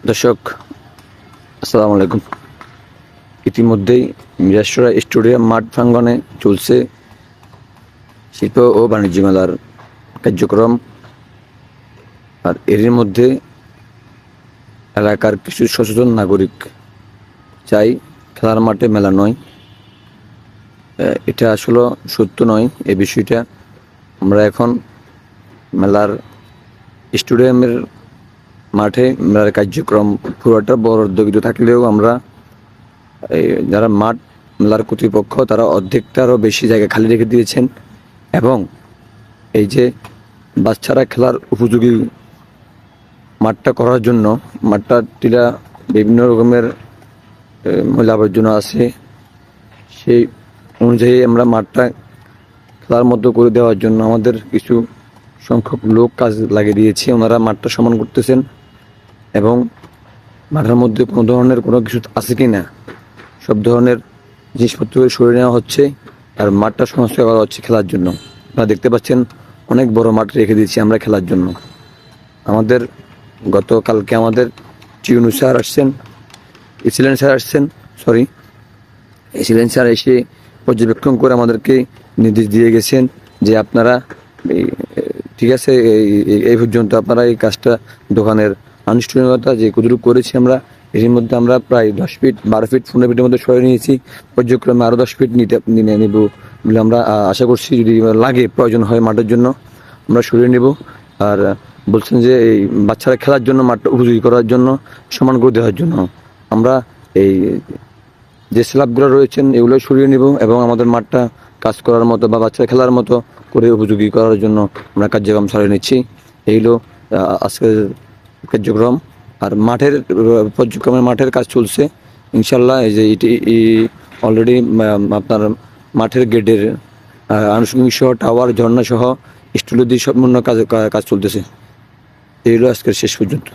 দর্শক আসসালামু আলাইকুম। ইতিমধ্যেই মিরাশরা স্টেডিয়াম মাঠ প্রাঙ্গণে চলছে শিল্প ও বাণিজ্য মেলার কার্যক্রম। আর এরই মধ্যে এলাকার কিছু সচেতন নাগরিক চাই খেলার মাঠে মেলা নয়, এটা আসলে সত্য নয়। এই বিষয়টা আমরা এখন মেলার স্টেডিয়ামের মাঠে মেলার কার্যক্রম পুরোটা বরাদ্দ থাকলেও আমরা যারা মাঠ মেলার কর্তৃপক্ষ তারা অর্ধেকটারও বেশি জায়গা খালি রেখে দিয়েছেন এবং এই যে বাচ্চারা খেলার উপযোগী মাঠটা করার জন্য মাঠটা টিলা বিভিন্ন রকমের ময়লা আবর্জনা আছে, সেই অনুযায়ী আমরা মাঠটা খেলার মতো করে দেওয়ার জন্য আমাদের কিছু সংখ্যক লোক কাজ লাগিয়ে দিয়েছি। ওনারা মাঠটা সমান করতেছেন এবং মাঠের মধ্যে কোনো ধরনের কোনো কিছু আছে কি না সব ধরনের জিনিসপত্র সরিয়ে নেওয়া হচ্ছে আর মাঠটা সংস্কার করা হচ্ছে খেলার জন্য। আপনারা দেখতে পাচ্ছেন অনেক বড় মাঠ রেখে দিয়েছি আমরা খেলার জন্য। আমাদের গতকালকে আমাদের টিউনু স্যার আসছেন, এসিলেন স্যার এসে পর্যবেক্ষণ করে আমাদেরকে নির্দেশ দিয়ে গেছেন যে আপনারা ঠিক আছে, এই পর্যন্ত আপনারা এই কাজটা দোকানের আনুষ্ঠানিকতা যে কতটুকু করেছি আমরা এর মধ্যে আমরা প্রায় 10 ফিট 12 ফিট 15 ফিটের মধ্যে সরে নিয়েছি। পর্যায়ক্রমে আরও 10 ফিট নেব বলে আমরা আশা করছি। যদি লাগে প্রয়োজন হয় মাঠের জন্য আমরা সরিয়ে নেব। আর বলছেন যে এই বাচ্চারা খেলার জন্য মাঠটা উপযোগী করার জন্য সমান করে দেওয়ার জন্য আমরা এই যে স্ল্যাবগুলো রয়েছেন এগুলো সরিয়ে নেব এবং আমাদের মাঠটা কাজ করার মতো বা বাচ্চারা খেলার মতো করে উপযোগী করার জন্য আমরা কার্যক্রম চালিয়ে নিচ্ছি। এইগুলো আজকের কার্যক্রম। আর মাঠের পর্যক্রমের মাঠের কাজ চলছে ইনশাল্লাহ। এই যে এটি অলরেডি আপনার মাঠের গেটের আনুষঙ্গিক সহ টাওয়ার ঝর্ণা সহ স্টুডিও দিয়ে সম্পূর্ণ কাজ চলতেছে। এইগুলো আজকের শেষ পর্যন্ত।